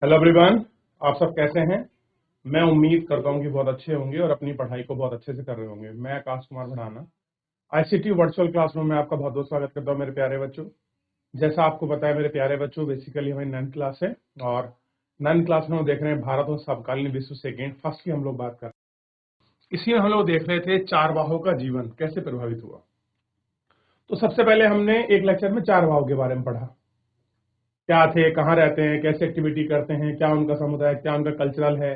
Hello everyone. आप सब कैसे हैं? मैं उम्मीद करता हूं कि बहुत अच्छे होंगे और अपनी पढ़ाई को बहुत अच्छे से कर रहे होंगे। मैं Akash Kumar Bhadana ICT virtual classroom में आपका बहुत बहुत स्वागत करता हूं मेरे प्यारे बच्चों। जैसा आपको पता है मेरे प्यारे बच्चों, बेसिकली हमारी 9th क्लास है और 9th क्लास में हम देख रहे हैं भारत और समकालीन विश्व सेकेंड फर्स्ट की हम लोग बात कर रहे हैं। इसी में हम लोग देख रहे थे चारवाहों का जीवन कैसे प्रभावित हुआ। तो सबसे पहले हमने एक लेक्चर में चारवाहों के बारे में पढ़ा, क्या थे, कहाँ रहते हैं, कैसे एक्टिविटी करते हैं, क्या उनका समुदाय, क्या उनका कल्चरल है,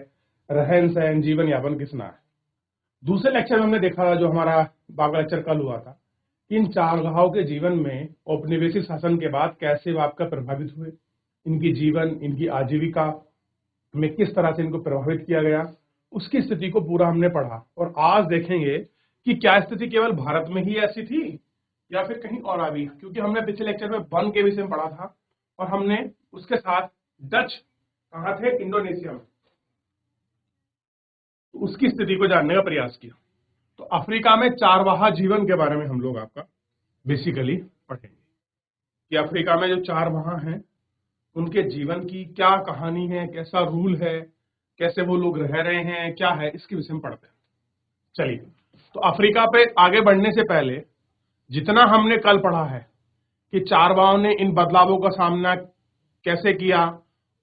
रहन सहन, जीवन यापन किसना है। दूसरे लेक्चर में हमने देखा, जो हमारा बागला लेक्चर कल हुआ था, कि इन चारवाहों के जीवन में औपनिवेशिक शासन के बाद कैसे वो आपका प्रभावित हुए, इनकी जीवन, इनकी आजीविका में किस तरह से इनको प्रभावित किया गया, उसकी स्थिति को पूरा हमने पढ़ा। और आज देखेंगे कि क्या स्थिति केवल भारत में ही ऐसी थी या फिर कहीं और आ गई, क्योंकि हमने पिछले लेक्चर में वन के विषय में पढ़ा था और हमने उसके साथ डच कहाँ थे, इंडोनेशिया में, उसकी स्थिति को जानने का प्रयास किया। तो अफ्रीका में चारवाहा जीवन के बारे में हम लोग आपका बेसिकली पढ़ेंगे कि अफ्रीका में जो चारवाहा हैं उनके जीवन की क्या कहानी है, कैसा रूल है, कैसे वो लोग रह रहे हैं, क्या है, इसके विषय में पढ़ते हैं। चलिए, तो अफ्रीका पे आगे बढ़ने से पहले जितना हमने कल पढ़ा है कि चारवाहों ने इन बदलावों का सामना कैसे किया,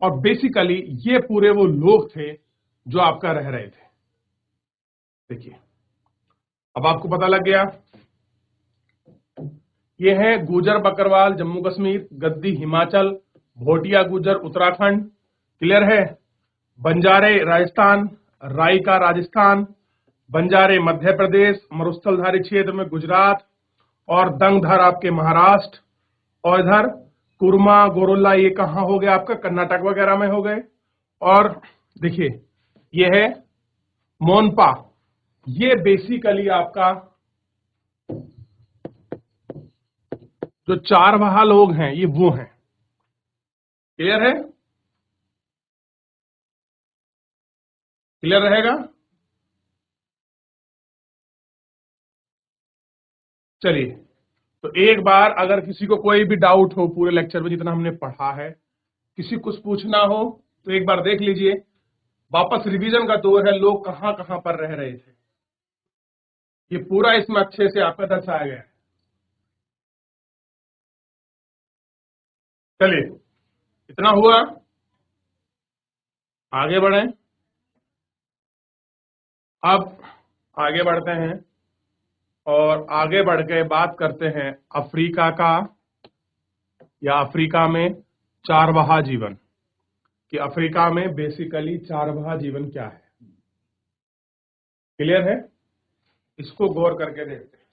और बेसिकली ये पूरे वो लोग थे जो आपका रह रहे थे। देखिए, अब आपको पता लग गया, ये है गुजर बकरवाल जम्मू कश्मीर, गद्दी हिमाचल, भोटिया गुजर उत्तराखंड, क्लियर है, बंजारे राजस्थान, राइका राजस्थान, बंजारे मध्य प्रदेश, मरुस्थलधारी क्षेत्र में गुजरात, और दंगधर आपके महाराष्ट्र, और इधर कुरमा गोरोला ये कहाँ हो गया आपका, कर्नाटक वगैरह में हो गए। और देखिए, ये है मोनपा, ये बेसिकली आपका जो चारवाहा लोग हैं ये वो हैं। क्लियर है? क्लियर रहेगा? चलिए, तो एक बार अगर किसी को कोई भी डाउट हो पूरे लेक्चर में जितना हमने पढ़ा है, किसी कुछ पूछना हो तो एक बार देख लीजिए। वापस रिवीजन का दौर है, लोग कहां कहां पर रह रहे थे, ये पूरा इसमें अच्छे से आपका दर्शाया गया है। चलिए, इतना हुआ, आगे बढ़े। अब आगे बढ़ते हैं और आगे बढ़ के बात करते हैं अफ्रीका का, या अफ्रीका में चारवाहा जीवन, कि अफ्रीका में बेसिकली चारवाहा जीवन क्या है। क्लियर है? इसको गौर करके देखते हैं।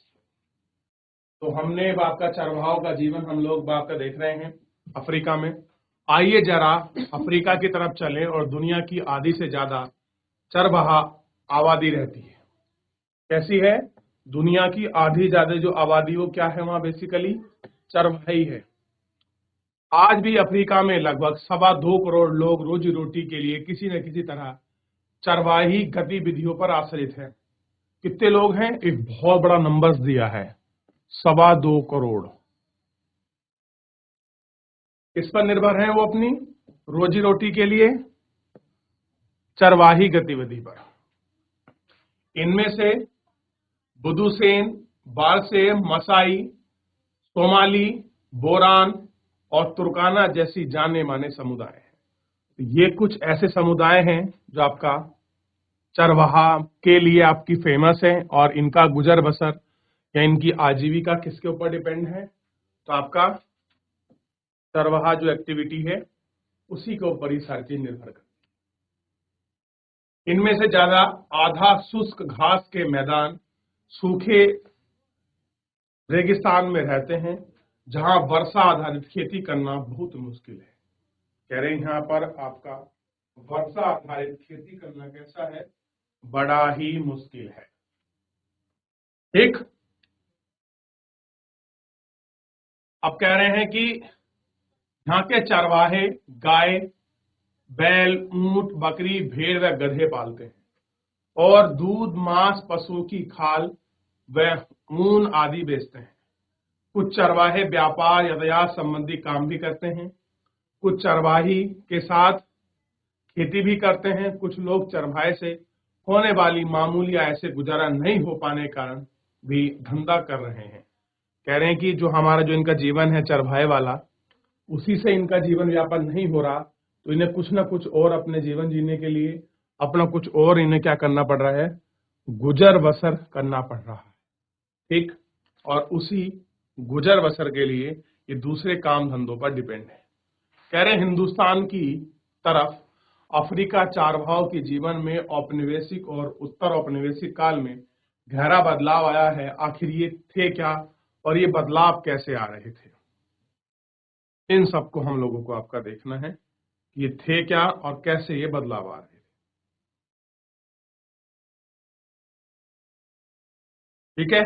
तो हमने बाप का चारवाहों का जीवन हम लोग बाप का देख रहे हैं अफ्रीका में। आइए जरा अफ्रीका की तरफ चलें और दुनिया की आधी से ज्यादा चारवाहा आबादी रहती है। कैसी है? दुनिया की आधी ज्यादा जो आबादी वो क्या है, वहां बेसिकली चारवाही है। आज भी अफ्रीका में लगभग 2.25 करोड़ लोग रोजी रोटी के लिए किसी न किसी तरह चरवाही गतिविधियों पर आश्रित है। कितने लोग हैं? एक बहुत बड़ा नंबर दिया है, 2.25 करोड़। किस पर निर्भर है वो अपनी रोजी रोटी के लिए? चरवाही गतिविधि पर। इनमें से बुदुसेन, बारसे, मसाई, सोमाली, बोरान और तुर्काना जैसी जाने माने समुदाय हैं। ये कुछ ऐसे समुदाय हैं जो आपका चरवाहा के लिए आपकी फेमस है, और इनका गुजर बसर या इनकी आजीविका किसके ऊपर डिपेंड है? तो आपका चरवाहा जो एक्टिविटी है उसी के ऊपर ही सारी चीज निर्भर करती है। इनमें से ज्यादा आधा शुष्क घास के मैदान, सूखे रेगिस्तान में रहते हैं, जहां वर्षा आधारित खेती करना बहुत मुश्किल है। कह रहे हैं यहां पर आपका वर्षा आधारित खेती करना कैसा है, बड़ा ही मुश्किल है। ठीक, अब कह रहे हैं कि यहाँ के चरवाहे गाय, बैल, ऊंट, बकरी, भेड़ व गधे पालते हैं और दूध, मांस, पशु की खाल व ऊन आदि बेचते हैं। कुछ चरवाहे व्यापार यातायात संबंधी काम भी करते हैं। कुछ चरवाही के साथ खेती भी करते हैं, कुछ लोग चरवाहे से होने वाली मामूली आय से गुजारा नहीं हो पाने के कारण भी धंधा कर रहे हैं। कह रहे हैं कि जो हमारा जो इनका जीवन है चरवाहे वाला, उसी से इनका जीवन व्यापन नहीं हो रहा, तो इन्हें कुछ ना कुछ और अपने जीवन जीने के लिए अपना कुछ और इन्हें क्या करना पड़ रहा है, गुजर बसर करना पड़ रहा है। ठीक, और उसी गुजर बसर के लिए ये दूसरे काम धंधों पर डिपेंड है। कह रहे हिंदुस्तान की तरफ अफ्रीका चारवाहों के जीवन में औपनिवेशिक और उत्तर औपनिवेशिक काल में गहरा बदलाव आया है। आखिर ये थे क्या और ये बदलाव कैसे आ रहे थे, इन सबको हम लोगों को आपका देखना है कि ये थे क्या और कैसे ये बदलाव आ रहे थे। ठीक है,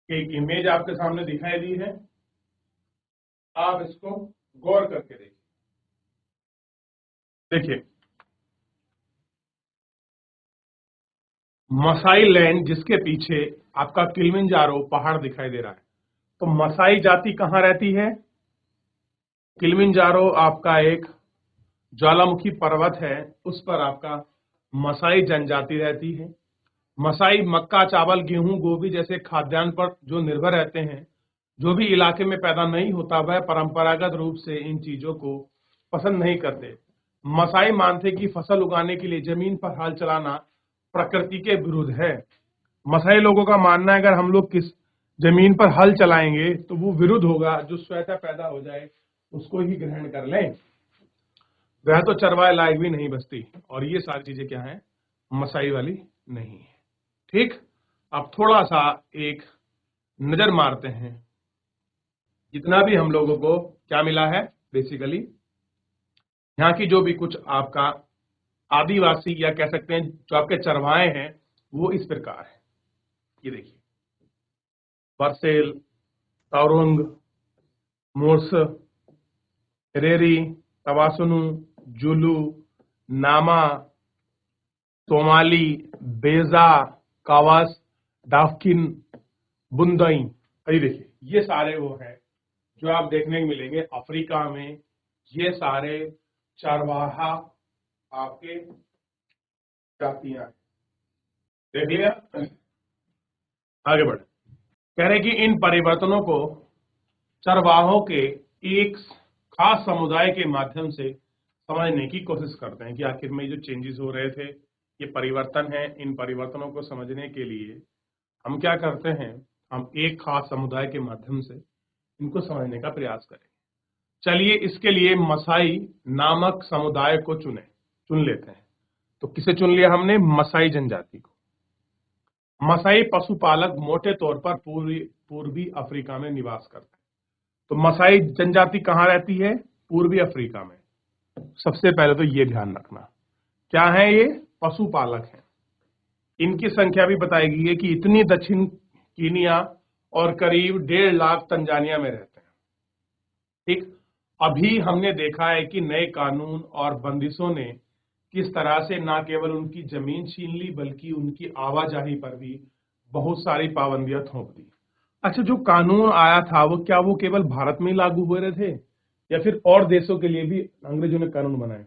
एक इमेज आपके सामने दिखाई दी है, आप इसको गौर करके देखिए। देखिए, मसाई लैंड जिसके पीछे आपका किलिमंजारो पहाड़ दिखाई दे रहा है, तो मसाई जाति कहां रहती है? किलिमंजारो आपका एक ज्वालामुखी पर्वत है, उस पर आपका मसाई जनजाति रहती है। मसाई मक्का, चावल, गेहूं, गोभी जैसे खाद्यान्न पर जो निर्भर रहते हैं। जो भी इलाके में पैदा नहीं होता वह परंपरागत रूप से इन चीजों को पसंद नहीं करते। मसाई मानते कि फसल उगाने के लिए जमीन पर हल चलाना प्रकृति के विरुद्ध है। मसाई लोगों का मानना है अगर हम लोग किस जमीन पर हल चलाएंगे तो वो विरुद्ध होगा, जो स्वतः पैदा हो जाए उसको ही ग्रहण कर लें, वह तो चरवाए लायक भी नहीं बचती। और ये सारी चीजें क्या है, मसाई वाली नहीं है। ठीक, अब थोड़ा सा एक नजर मारते हैं, जितना भी हम लोगों को क्या मिला है, बेसिकली यहाँ की जो भी कुछ आपका आदिवासी या कह सकते हैं जो आपके चरवाहे हैं वो इस प्रकार है। ये देखिए, बरसेल, ताउरुंग, मोर्स, रेरी, तवासुनु, जुलू, नामा, सोमाली, बेजा, कावास, डाफकिन, बुंदई। अरे देखिए, ये सारे वो हैं जो आप देखने को मिलेंगे अफ्रीका में। ये सारे चरवाहा आपके जातियां हैं। देख लिया, आगे बढ़े। कह रहे कि इन परिवर्तनों को चरवाहों के एक खास समुदाय के माध्यम से समझने की कोशिश करते हैं कि आखिर में जो चेंजेस हो रहे थे, ये परिवर्तन है। इन परिवर्तनों को समझने के लिए हम क्या करते हैं, हम एक खास समुदाय के माध्यम से इनको समझने का प्रयास करें। चलिए इसके लिए मसाई नामक समुदाय को चुन लेते हैं। तो किसे चुन लिया हमने, मसाई जनजाति को। मसाई पशुपालक मोटे तौर पर पूर्वी अफ्रीका में निवास करते हैं। तो मसाई जनजाति कहाँ रहती है, पूर्वी अफ्रीका में। सबसे पहले तो ये ध्यान रखना, क्या है ये, पशुपालक हैं। इनकी संख्या भी बताई गई है कि इतनी दक्षिण कीनिया और करीब 1.5 लाख तंजानिया में रहते हैं। ठीक, अभी हमने देखा है कि नए कानून और बंदिशों ने किस तरह से न केवल उनकी जमीन छीन ली बल्कि उनकी आवाजाही पर भी बहुत सारी पाबंदियां थोप दी। अच्छा, जो कानून आया था वो केवल भारत में ही लागू हो रहे थे या फिर और देशों के लिए भी अंग्रेजों ने कानून बनाए?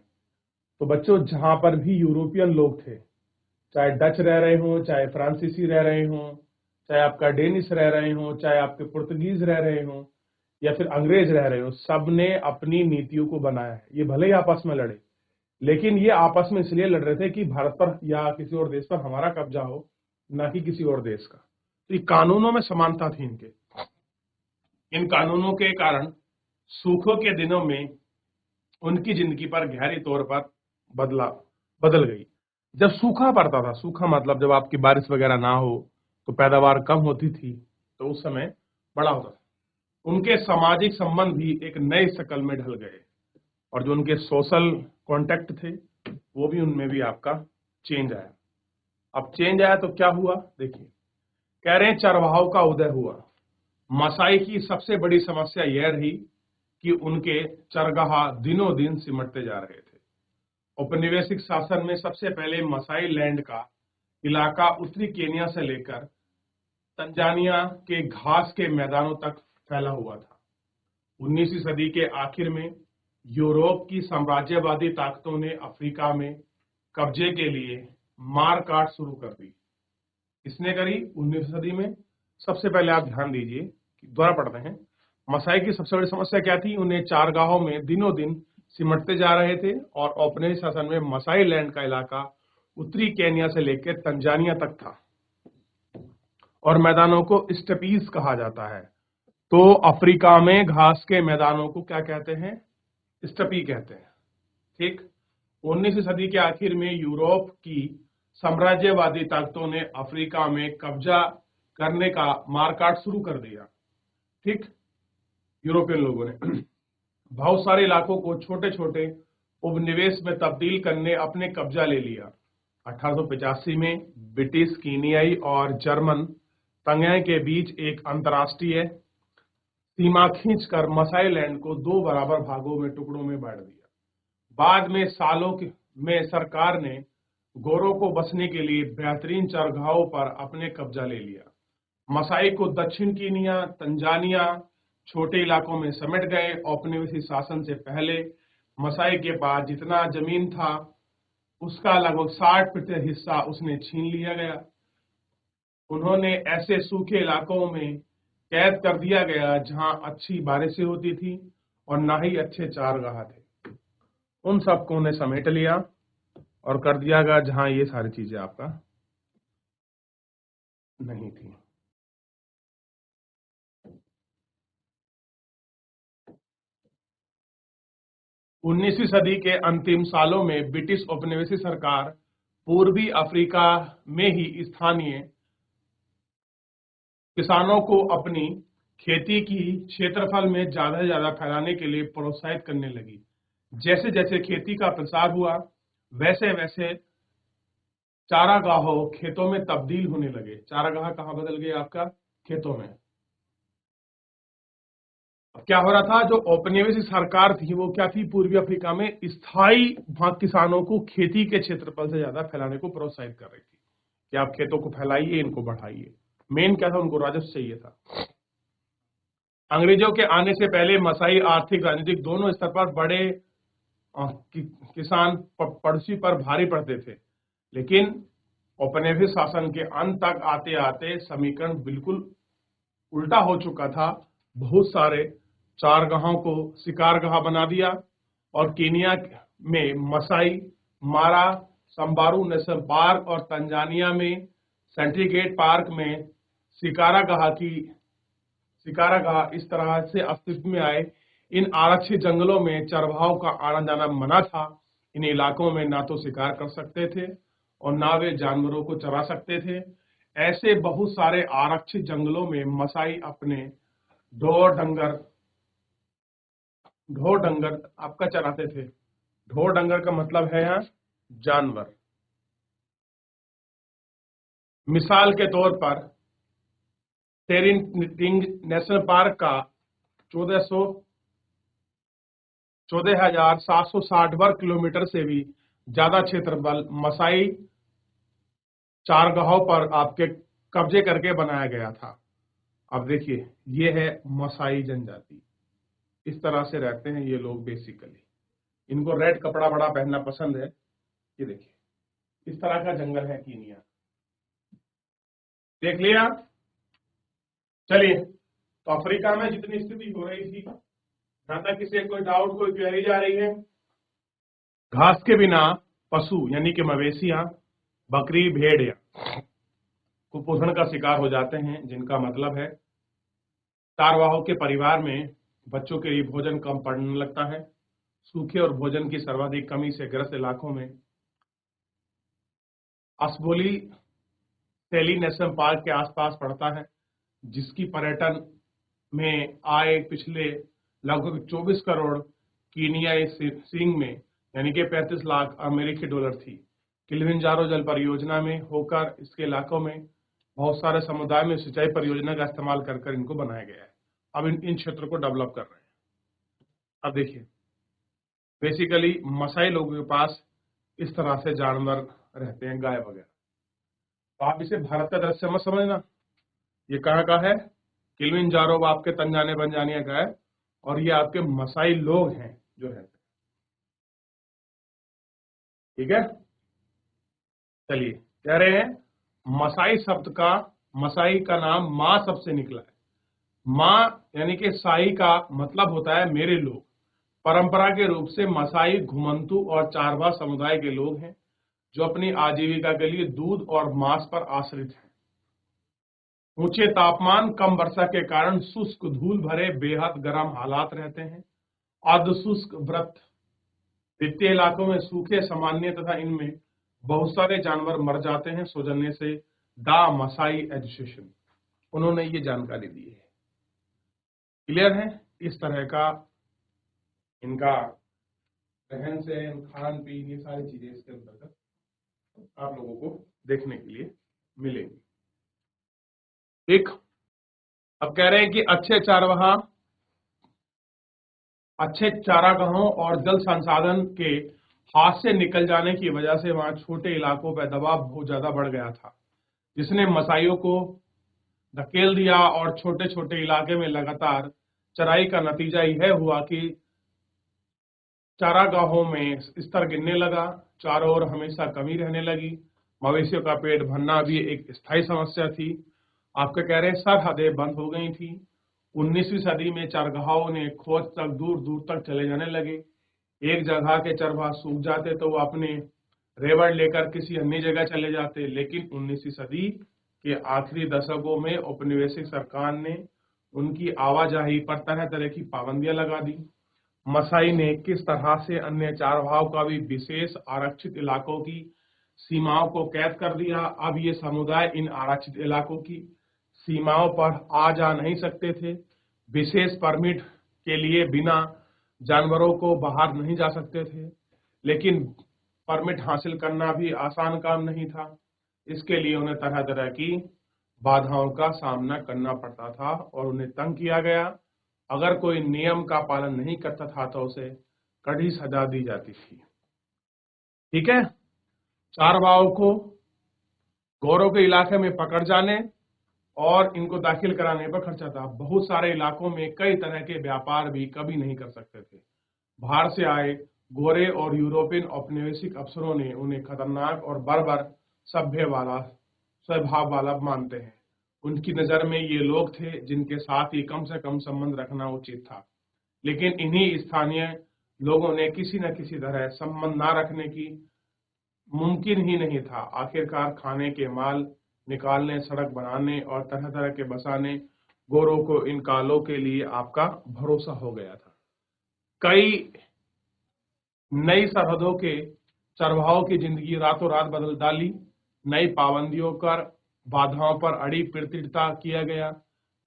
तो बच्चों, जहां पर भी यूरोपियन लोग थे, चाहे डच रह रहे हों, चाहे फ्रांसीसी रह रहे हों, चाहे आपका डेनिश रह रहे हों, चाहे आपके पुर्तगीज रह रहे हों या फिर अंग्रेज रह रहे हो, सबने अपनी नीतियों को बनाया है। ये भले ही आपस में लड़े, लेकिन ये आपस में इसलिए लड़ रहे थे कि भारत पर या किसी और देश पर हमारा कब्जा हो, ना कि किसी और देश का। तो ये कानूनों में समानता थी इनके। इन कानूनों के कारण सूखों के दिनों में उनकी जिंदगी पर गहरी तौर पर बदल गई। जब सूखा पड़ता था, सूखा मतलब जब आपकी बारिश वगैरह ना हो तो पैदावार कम होती थी, तो उस समय बड़ा होता था। उनके सामाजिक संबंध भी एक नए शक्ल में ढल गए और जो उनके सोशल कॉन्टेक्ट थे वो भी उनमें भी आपका चेंज आया। अब चेंज आया तो क्या हुआ, देखिए। कह रहे हैं चरवाहों का उदय हुआ। मसाई की सबसे बड़ी समस्या यह रही कि उनके चरगाह दिनों दिन सिमटते जा रहे थे। औपनिवेशिक शासन में सबसे पहले मसाई लैंड का इलाका उत्तरी केनिया से लेकर तंजानिया के घास के मैदानों तक फैला हुआ था। 19वीं सदी के आखिर में यूरोप की साम्राज्यवादी ताकतों ने अफ्रीका में कब्जे के लिए मार काट शुरू कर दी। किसने करी? 19वीं सदी में। सबसे पहले आप ध्यान दीजिए, दोबारा पढ़ते हैं। मसाई की सबसे बड़ी समस्या क्या थी? उन्हें चारगाहों में दिनों दिन सिमटते जा रहे थे और औपनिवेशिक शासन में मसाई लैंड का इलाका उत्तरी केन्या से लेकर तंजानिया तक था और मैदानों को स्टेपीज कहा जाता है। तो अफ्रीका में घास के मैदानों को क्या कहते हैं? स्टेपी कहते हैं। ठीक। 19वीं सदी के आखिर में यूरोप की साम्राज्यवादी ताकतों ने अफ्रीका में कब्जा करने का मारकाट शुरू कर दिया। ठीक। यूरोपियन लोगों ने बहुत सारे इलाकों को छोटे छोटे उपनिवेश में तब्दील करने अपने कब्जा ले लिया। 1885 में ब्रिटिश, कीनियाई और जर्मन तंगाई के बीच एक अंतर्राष्ट्रीय सीमा खींचकर मसाई लैंड को 2 बराबर भागों में टुकड़ों में बांट दिया। बाद में सालों में सरकार ने गोरों को बसने के लिए बेहतरीन चरगाहों पर अपने कब्जा ले लिया। मसाई को दक्षिण कीनिया, तंजानिया छोटे इलाकों में समेट गए। औपनिवेशिक शासन से पहले मसाई के पास जितना जमीन था उसका लगभग 60% हिस्सा उसने छीन लिया गया। उन्होंने ऐसे सूखे इलाकों में कैद कर दिया गया जहां अच्छी बारिशें होती थी और ना ही अच्छे चारगाह थे। उन सबको उन्हें समेट लिया और कर दिया गया जहां ये सारी चीजें आपका नहीं थी। उन्नीसवीं सदी के अंतिम सालों में ब्रिटिश औपनिवेशिक सरकार पूर्वी अफ्रीका में ही स्थानीय किसानों को अपनी खेती की क्षेत्रफल में ज्यादा से ज्यादा फैलाने के लिए प्रोत्साहित करने लगी। जैसे जैसे खेती का प्रसार हुआ वैसे वैसे चारागाहों खेतों में तब्दील होने लगे। चारागाह कहाँ बदल गए? आपका खेतों में। अब क्या हो रहा था? जो औपनिवेशिक सरकार थी वो क्या थी? पूर्वी अफ्रीका में स्थायी किसानों को खेती के क्षेत्रफल से ज्यादा फैलाने को प्रोत्साहित कर रही थी कि आप खेतों को फैलाइए, इनको बढ़ाइए। मेन क्या था? उनको राजस्व चाहिए था। अंग्रेजों के आने से पहले मसाई आर्थिक, राजनीतिक दोनों स्तर पर बड़े किसान पड़ोसी पर भारी पड़ते थे, लेकिन औपनिवेशिक शासन के अंत तक आते आते समीकरण बिल्कुल उल्टा हो चुका था। बहुत सारे चारगाहों को शिकारगाह बना दिया और केनिया में मसाई मारा, संबारू नेशनल पार्क और तंजानिया में सेंट्रीगेट पार्क में शिकारागाह इस तरह से अस्तित्व में आए। इन आरक्षित जंगलों में चरवाहों का आना जाना मना था। इन इलाकों में ना तो शिकार कर सकते थे और ना वे जानवरों को चरा सकते थे। ऐसे बहुत सारे आरक्षित जंगलों में मसाई अपने ढोर डंगर आपका चराते थे। ढोर डंगर का मतलब है यहाँ जानवर। मिसाल के तौर पर टेरिंग नेशनल पार्क का 14,760 वर्ग किलोमीटर से भी ज्यादा क्षेत्रफल मसाई चारगाहों पर आपके कब्जे करके बनाया गया था। अब देखिए, ये है मसाई जनजाति। इस तरह से रहते हैं ये लोग बेसिकली। इनको रेड कपड़ा बड़ा पहनना पसंद है। ये देखिए, इस तरह का जंगल है कीनिया। देख लिया। चलिए, तो अफ्रीका में जितनी स्थिति हो रही थी, जहां तक किसी कोई डाउट, कोई क्वेरी जा रही है? घास के बिना पशु यानी कि मवेशियां, बकरी, भेड़ कुपोषण का शिकार हो जाते हैं, जिनका मतलब है चारवाहों के परिवार में बच्चों के लिए भोजन कम पड़ने लगता है। सूखे और भोजन की सर्वाधिक कमी से ग्रस्त इलाकों में असबोली सैली नेशनल पार्क के आसपास पड़ता है, जिसकी पर्यटन में आय पिछले लगभग 24 करोड़ कीनियाई सिंग में यानी कि 35 लाख अमेरिकी डॉलर थी। किलिमंजारो जल परियोजना में होकर इसके इलाकों में बहुत सारे समुदाय में सिंचाई परियोजना का इस्तेमाल कर इनको बनाया गया है। अब इन क्षेत्रों को डेवलप कर रहे हैं। अब देखिए, बेसिकली मसाई लोगों के पास इस तरह से जानवर रहते हैं, गाय वगैरह। तो आप इसे भारत का दृश्य मत समझना। ये कहाँ का है? किलिमंजारो आपके तंजानिया बंजानिया का है और ये आपके मसाई लोग हैं जो रहते हैं। ठीक है, चलिए कह रहे हैं मसाई का नाम माँ सबसे निकला है। माँ यानी कि साई का मतलब होता है मेरे लोग। परंपरा के रूप से मसाई घुमंतु और चारवा समुदाय के लोग हैं जो अपनी आजीविका के लिए दूध और मांस पर आश्रित हैं। ऊंचे तापमान, कम वर्षा के कारण शुष्क, धूल भरे, बेहद गर्म हालात रहते हैं। अर्ध शुष्क व्रत वित्तीय इलाकों में सूखे सामान्य तथा इनमें बहुत सारे जानवर मर जाते हैं सौजन्य से दा मसाई एजुकेशन, उन्होंने ये जानकारी दी है। क्लियर है? इस तरह का इनका रहन सहन, खान पीन, ये सारी चीजें इसके अंतर्गत आप लोगों को देखने के लिए मिलेंगी। ठीक, अब कह रहे हैं कि अच्छे चारागाहों और जल संसाधन के हाथ से निकल जाने की वजह से वहां छोटे इलाकों पर दबाव बहुत ज्यादा बढ़ गया था, जिसने मसाइयों को धकेल दिया और छोटे छोटे इलाके में लगातार चराई का नतीजा यह हुआ कि चारागाहों में स्तर गिरने लगा, चारों ओर हमेशा कमी रहने लगी। मवेशियों का पेट भरना भी एक स्थायी समस्या थी। आपके कह रहे हैं सरहदें बंद हो गई थी। 19वीं सदी में चारगाहों ने खोज तक दूर दूर तक चले जाने लगे। एक जगह के चरवाहा सूख जाते तो वो अपने रेवड़ लेकर किसी अन्य जगह चले जाते, लेकिन 19वीं सदी के आखिरी दशकों में औपनिवेशिक सरकार ने उनकी आवाजाही पर तरह तरह की पाबंदियां लगा दी। मसाई ने किस तरह से अन्य चारवाहों का भी विशेष आरक्षित इलाकों की सीमाओं को कैद कर दिया। अब ये समुदाय इन आरक्षित इलाकों की सीमाओं पर आ जा नहीं सकते थे। विशेष परमिट के लिए बिना जानवरों को बाहर नहीं जा सकते थे, लेकिन परमिट हासिल करना भी आसान काम नहीं था। इसके लिए उन्हें तरह तरह की बाधाओं का सामना करना पड़ता था और उन्हें तंग किया गया। अगर कोई नियम का पालन नहीं करता था तो उसे कड़ी सजा दी जाती थी। ठीक है, चारवाहों को गौरों के इलाके में पकड़ जाने और इनको दाखिल कराने पर खर्चा था। बहुत सारे इलाकों में कई तरह के व्यापार भी कभी नहीं कर सकते थे। बाहर से आए गोरे और यूरोपियन औपनिवेशिक अफसरों ने उन्हें खतरनाक और बर्बर स्वभाव वाला मानते हैं। उनकी नजर में ये लोग थे जिनके साथ ही कम से कम संबंध रखना उचित था, लेकिन इन्हीं स्थानीय लोगों ने किसी न किसी तरह संबंध ना रखने की मुमकिन ही नहीं था। आखिरकार खाने के माल निकालने, सड़क बनाने और तरह तरह के बसाने गोरों को इन कालों के लिए आपका भरोसा हो गया था। कई नई सरहदों के चरवाहों की जिंदगी रातों रात बदल डाली। नई पाबंदियों कर बाधाओं पर अड़ी प्रतीक्षा किया गया।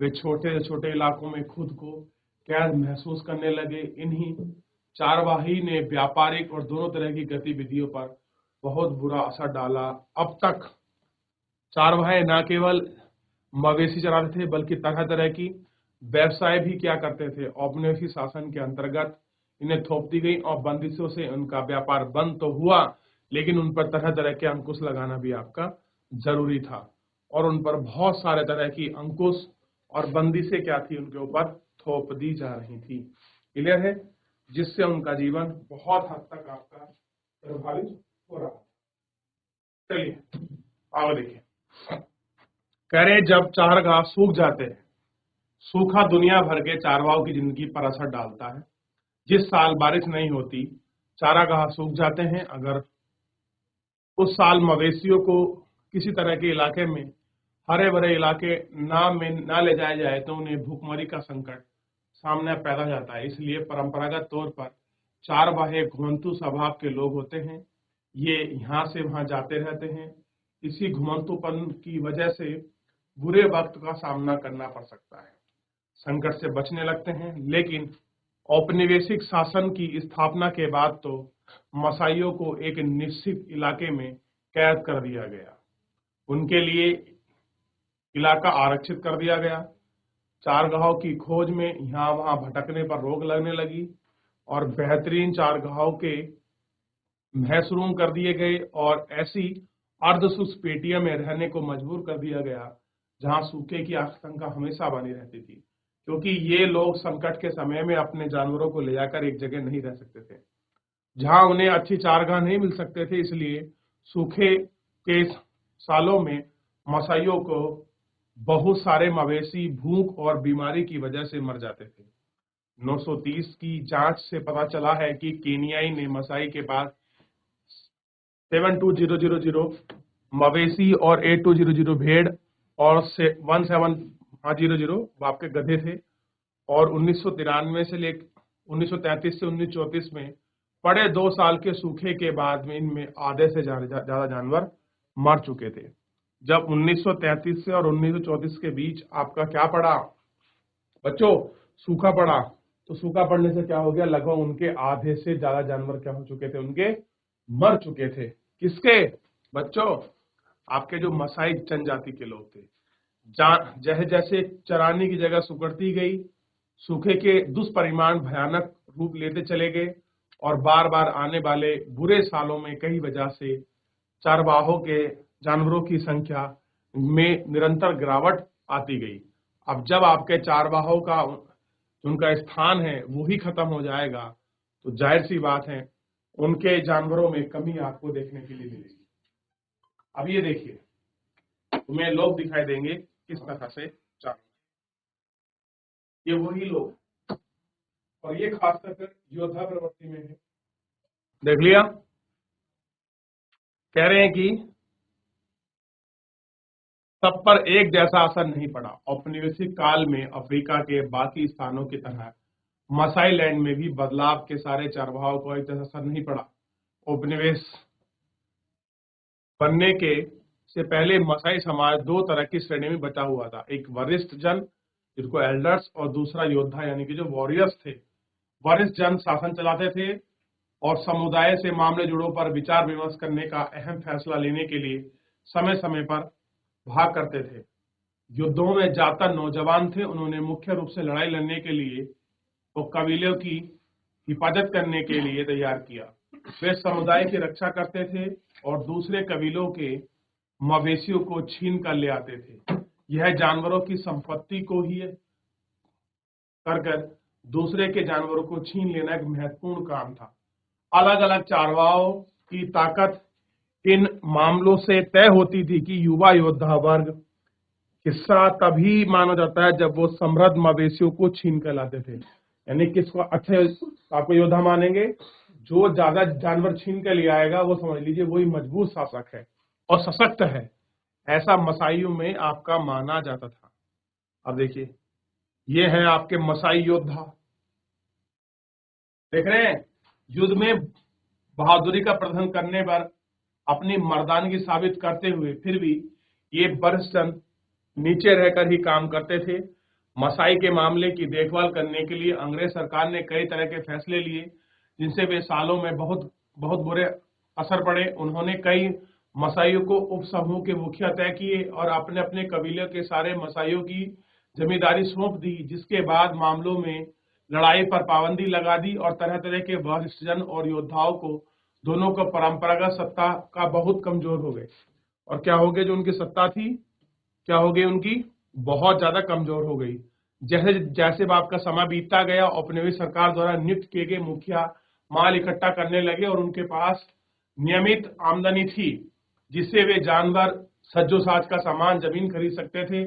वे छोटे छोटे इलाकों में खुद को कैद महसूस करने लगे। इन्हीं चारवाही ने व्यापारिक और दोनों तरह की गतिविधियों पर बहुत बुरा असर डाला। अब तक चारवाहे न केवल मवेशी चराते थे बल्कि तरह तरह की व्यवसाय भी क्या करते थे। औपनिवेशिक शासन के अंतर्गत इन्हें थोप दी गई और बंदिशों से उनका व्यापार बंद तो हुआ, लेकिन उन पर तरह तरह के अंकुश लगाना भी आपका जरूरी था और उन पर बहुत सारे तरह की अंकुश और बंदिशें क्या थी उनके ऊपर थोप दी जा रही थी। क्लियर है? जिससे उनका जीवन बहुत हद तक आपका प्रभावित हो रहा। चलिए आगे देखिए, कह रहे जब चारगाह सूख जाते हैं, सूखा दुनिया भर के चारवाहों की जिंदगी पर असर डालता है। जिस साल बारिश नहीं होती, चारागाह सूख जाते हैं। अगर उस साल मवेशियों को किसी तरह के इलाके में हरे भरे इलाके ना ले जाया जाए तो उन्हें भूखमरी का संकट सामने पैदा जाता है। इसलिए परंपरागत तौर पर चारवाहे घुमंतु स्वभाव के लोग होते हैं। ये यहाँ से वहां जाते रहते हैं। इसी घुमंतुपन की वजह से बुरे वक्त का सामना करना पड़ सकता है, संकट से बचने लगते हैं। लेकिन औपनिवेशिक शासन की स्थापना के बाद तो मसाइयों को एक निश्चित इलाके में कैद कर दिया गया। उनके लिए इलाका आरक्षित कर दिया गया। चारगाहों की खोज में यहाँ वहां भटकने पर रोक लगने लगी और बेहतरीन चारगाहों के महसूम कर दिए गए और ऐसी अर्धशुष्क पेटियों में रहने को मजबूर कर दिया गया जहां सूखे की आशंका हमेशा बनी रहती थी। क्योंकि ये लोग संकट के समय में अपने जानवरों को ले जाकर एक जगह नहीं रह सकते थे, जहां उन्हें अच्छी चारगाह नहीं मिल सकते थे, इसलिए सूखे के सालों में मसाइयों को बहुत सारे मवेशी भूख और बीमारी की वजह से मर जाते थे। 930 की जांच से पता चला है कि केनियाई ने मसाई के पास 72000 मवेशी और 8200 भेड़ और 1700 आपके गधे थे, और 1933 से लेकर 1933 से 1934 में पड़े 2 साल के सूखे के बाद में इनमें आधे से ज्यादा जानवर मर चुके थे। जब 1933 से और 1934 के बीच आपका क्या पड़ा बच्चों, सूखा पड़ा, तो सूखा पड़ने से क्या हो गया, लगभग उनके आधे से ज्यादा जानवर क्या हो चुके थे, उनके मर चुके थे। किसके बच्चों, आपके जो मसाई जनजाति के लोग थे। जैसे जैसे चराने की जगह सुकड़ती गई, सूखे के दुष्परिणाम भयानक रूप लेते चले गए, और बार बार आने वाले बुरे सालों में कई वजह से चारवाहों के जानवरों की संख्या में निरंतर गिरावट आती गई। अब जब आपके चारवाहों का उनका स्थान है वो ही खत्म हो जाएगा, तो जाहिर सी बात है उनके जानवरों में कमी आपको देखने के लिए मिलेगी। अब ये देखिए, तुम्हें लोग दिखाई देंगे किस तरह से जानवर, ये वही लोग, और ये खास कर योद्धा प्रवृत्ति में है। देख लिया, कह रहे हैं कि सब पर एक जैसा असर नहीं पड़ा। औपनिवेशिक काल में अफ्रीका के बाकी स्थानों की तरह मसाई लैंड में भी बदलाव के सारे चरवाहों को एक जैसा असर नहीं पड़ा। उपनिवेश बनने के से पहले मसाई समाज 2 तरह की श्रेणी में बचा हुआ था, एक वरिष्ठ जन जिनको एल्डर्स, और दूसरा योद्धा यानी कि जो वॉरियर्स थे। वरिष्ठ जन शासन चलाते थे और समुदाय से मामले जुड़ों पर विचार विमर्श करने का अहम फैसला लेने के लिए समय समय पर भाग करते थे। युद्धों में ज्यादातर नौजवान थे, उन्होंने मुख्य रूप से लड़ाई लड़ने के लिए वो कबीलों की हिफाजत करने के लिए तैयार किया। वे समुदाय की रक्षा करते थे और दूसरे कबीलों के मवेशियों को छीन कर ले आते थे। यह जानवरों की संपत्ति को ही कर दूसरे के जानवरों को छीन लेना एक महत्वपूर्ण काम था। अलग अलग चारवाहों की ताकत इन मामलों से तय होती थी कि युवा योद्धा वर्ग हिस्सा तभी माना जाता है जब वो समृद्ध मवेशियों को छीन कर लाते थे। यानी किसको अच्छे आपको योद्धा मानेंगे, जो ज्यादा जानवर छीन कर ले आएगा वो समझ लीजिए वही मजबूत शासक है और सशक्त है, ऐसा मसाइयों में आपका माना जाता था। अब देखिए, ये है आपके मसाई योद्धा, देख रहे हैं, युद्ध में बहादुरी का प्रदर्शन करने पर अपनी मर्दानगी साबित करते हुए फिर भी ये वरिष्ठ नीचे रहकर ही काम करते थे। मसाई के मामले की देखभाल करने के लिए अंग्रेज सरकार ने कई तरह के फैसले लिए, जिनसे वे सालों में बहुत बुरे असर पड़े। उन्होंने कई मसाइयों को उप समूह के मुखिया तय किए और अपने अपने कबीले के सारे मसाइयों की जिम्मेदारी सौंप दी, जिसके बाद मामलों में लड़ाई पर पाबंदी लगा दी और तरह तरह के वरिष्ठजन और योद्धाओं को दोनों को परंपरागत सत्ता का बहुत कमजोर हो गए। और क्या हो गए, जो उनकी सत्ता थी क्या हो गई, उनकी बहुत ज्यादा कमजोर हो गई। जैसे जैसे आपका समय बीतता गया, औपनिवेशिक सरकार द्वारा नियुक्त किए गए मुखिया माल इकट्ठा करने लगे और उनके पास नियमित आमदनी थी, जिससे वे जानवर, सज्जो साज का सामान, जमीन खरीद सकते थे।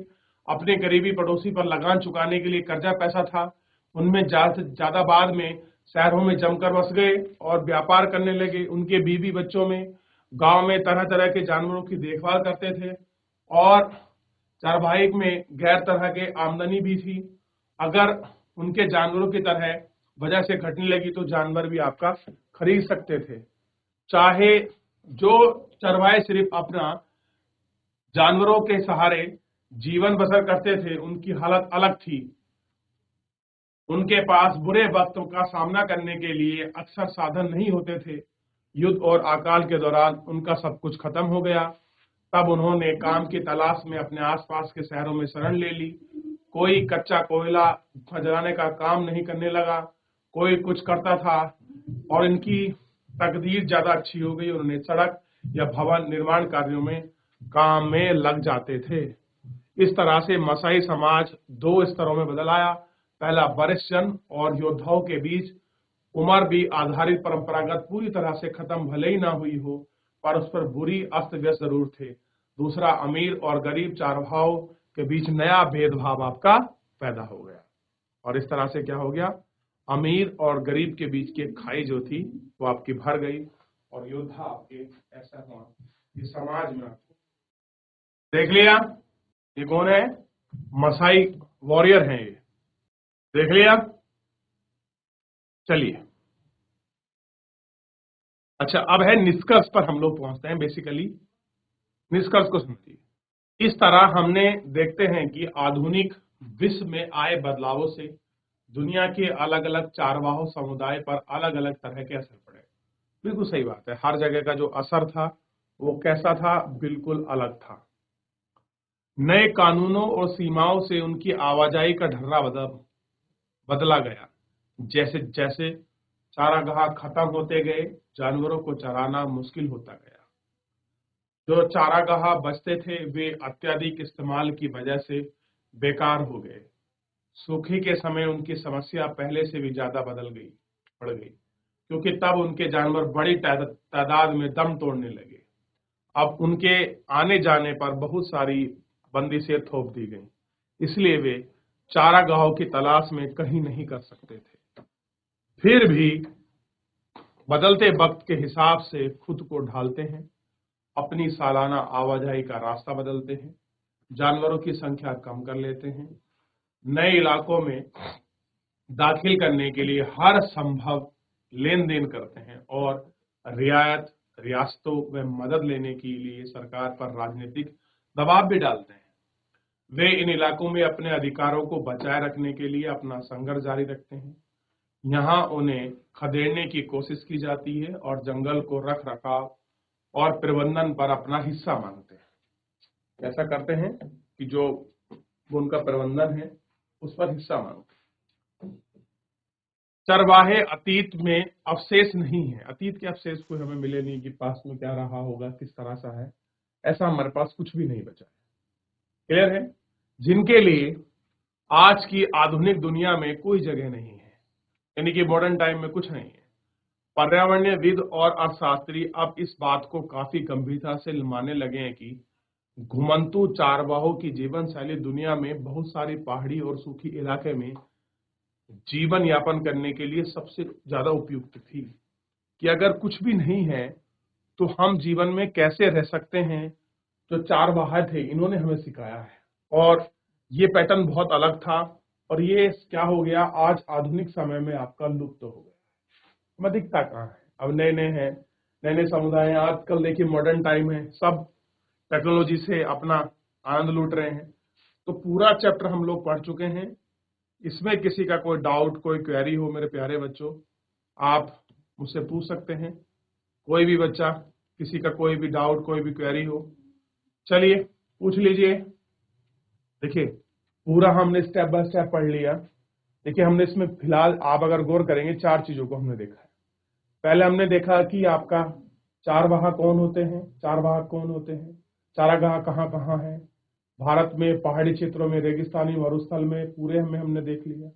अपने गरीबी पड़ोसी पर लगान चुकाने के लिए कर्जा पैसा था। उनमें ज्यादा बाद में शहरों में जमकर बस गए और व्यापार करने लगे। उनके बीवी बच्चों में गांव में तरह तरह के जानवरों की देखभाल करते थे और चारवाहिक में गैर तरह के आमदनी भी थी। अगर उनके जानवरों की तरह वजह से घटने लगी तो जानवर भी आपका खरीद सकते थे। चाहे जो चरवाहे सिर्फ अपना जानवरों के सहारे जीवन बसर करते थे, उनकी हालत अलग थी। उनके पास बुरे वक्तों का सामना करने के लिए अक्सर साधन नहीं होते थे। युद्ध और अकाल के दौरान उनका सब कुछ खत्म हो गया। तब उन्होंने काम की तलाश में अपने आसपास के शहरों में शरण ले ली। कोई कच्चा कोयला जलाने का काम नहीं करने लगा, कोई कुछ करता था, और इनकी तकदीर ज्यादा अच्छी हो गई। उन्होंने सड़क या भवन निर्माण कार्यों में काम में लग जाते थे। इस तरह से मसाई समाज दो स्तरों में बदल आया। पहला वरिष्ठ जन और योद्धाओं के बीच उम्र भी आधारित परंपरागत पूरी तरह से खत्म भले ही ना हुई हो, पर उस पर बुरी अस्त व्यस्त जरूर थे। दूसरा, अमीर और गरीब चारवाहों के बीच नया भेदभाव आपका पैदा हो गया, और इस तरह से क्या हो गया, अमीर और गरीब के बीच की खाई जो थी वो आपकी भर गई, और योद्धा आपके ऐसा हुआ कि समाज में आपको देख लिया। ये कौन है? मसाई वॉरियर हैं ये, देख लिया। चलिए, अच्छा, अब है निष्कर्ष पर हम लोग पहुंचते हैं। बेसिकली निष्कर्ष को समझिए। इस तरह हमने देखते हैं कि आधुनिक विश्व में आए बदलावों से दुनिया के अलग अलग चारवाहों समुदाय पर अलग अलग तरह के असर पड़े। बिल्कुल सही बात है, हर जगह का जो असर था वो कैसा था, बिल्कुल अलग था। नए कानूनों और सीमाओं से उनकी आवाजाही का ढर्रा बदला गया। जैसे जैसे चारागाह खत्म होते गए, जानवरों को चराना मुश्किल होता गया। जो चारागाह बचते थे वे अत्यधिक इस्तेमाल की वजह से बेकार हो गए। सूखे के समय उनकी समस्या पहले से भी ज्यादा बढ़ गई, क्योंकि तब उनके जानवर बड़ी तादाद में दम तोड़ने लगे। अब उनके आने जाने पर बहुत सारी बंदिशें थोप दी गई, इसलिए वे चारागाहों की तलाश में कहीं नहीं कर सकते थे। फिर भी बदलते वक्त के हिसाब से खुद को ढालते हैं, अपनी सालाना आवाजाही का रास्ता बदलते हैं, जानवरों की संख्या कम कर लेते हैं, नए इलाकों में दाखिल करने के लिए हर संभव लेन देन करते हैं, और रियासतों में मदद लेने के लिए सरकार पर राजनीतिक दबाव भी डालते हैं। वे इन इलाकों में अपने अधिकारों को बचाए रखने के लिए अपना संघर्ष जारी रखते हैं। यहाँ उन्हें खदेड़ने की कोशिश की जाती है और जंगल को रख रखाव और प्रबंधन पर अपना हिस्सा मांगते हैं। ऐसा करते हैं कि जो उनका प्रबंधन है उस पर हिस्सा मांगते हैं। चरवाहे अतीत में अवशेष नहीं है, अतीत के अवशेष कोई हमें मिले नहीं कि पास में क्या रहा होगा, किस तरह सा है, ऐसा हमारे पास कुछ भी नहीं बचा है। क्लियर है? जिनके लिए आज की आधुनिक दुनिया में कोई जगह नहीं है, यानी कि मॉडर्न टाइम में कुछ नहीं है। पर्यावरणविद और अर्थशास्त्री अब इस बात को काफी गंभीरता से मानने लगे हैं कि घुमंतू चारवाहों की जीवन शैली दुनिया में बहुत सारी पहाड़ी और सूखी इलाके में जीवन यापन करने के लिए सबसे ज्यादा उपयुक्त थी। कि अगर कुछ भी नहीं है तो हम जीवन में कैसे रह सकते हैं, जो चारवाहा थे इन्होंने हमें सिखाया है। और ये पैटर्न बहुत अलग था, और ये क्या हो गया, आज आधुनिक समय में आपका लुप्त हो गया। हमें दिखता कहाँ है, अब नए नए हैं, नए नए समुदाय हैं। आजकल देखिए मॉडर्न टाइम है, सब टेक्नोलॉजी से अपना आनंद लूट रहे हैं। तो पूरा चैप्टर हम लोग पढ़ चुके हैं। इसमें किसी का कोई डाउट, कोई क्वेरी हो मेरे प्यारे बच्चों, आप मुझसे पूछ सकते हैं। कोई भी बच्चा, किसी का कोई भी डाउट, कोई भी क्वेरी हो, चलिए पूछ लीजिए। देखिए पूरा हमने स्टेप बाय स्टेप पढ़ लिया। देखिए हमने इसमें फिलहाल आप अगर गौर करेंगे 4 चीजों को हमने देखा है। पहले हमने देखा कि आपका चारवाहा कौन होते हैं, चारवाहक कौन होते हैं, चारागाह कहाँ कहाँ है, भारत में पहाड़ी क्षेत्रों में, रेगिस्तानी मरुस्थल में, पूरे में हमने देख लिया।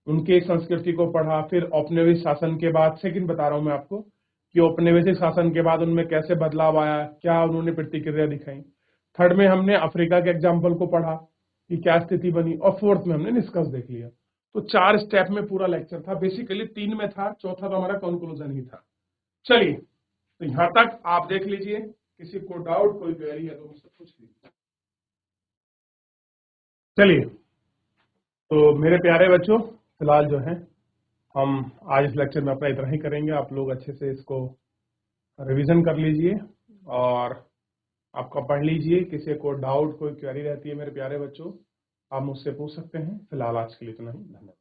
उनके संस्कृति को पढ़ा। फिर औपनिवेशिक शासन के बाद, सेकंड बता रहा हूं मैं आपको कि औपनिवेशिक शासन के बाद उनमें कैसे बदलाव आया, क्या उन्होंने प्रतिक्रिया दिखाई। थर्ड में हमने अफ्रीका के एग्जाम्पल को पढ़ा कि क्या स्थिति बनी, और फोर्थ में हमने निष्कर्ष देख लिया। तो 4 स्टेप में पूरा लेक्चर था। बेसिकली 3 में था, चौथा तो हमारा कंक्लूजन ही था। चलिए, तो यहां तक आप देख लीजिए। किसी को डाउट, कोई क्वेरी है तो मुझसे पूछ लीजिए। चलिए, तो मेरे प्यारे बच्चों, फिलहाल जो है हम आज इस लेक्चर में अपना इतना ही करेंगे। आप लोग अच्छे से इसको रिवीजन कर लीजिए और आपका पढ़ लीजिए। किसी को डाउट, कोई क्वेरी रहती है मेरे प्यारे बच्चों, आप मुझसे पूछ सकते हैं। फिलहाल आज के लिए इतना ही, धन्यवाद।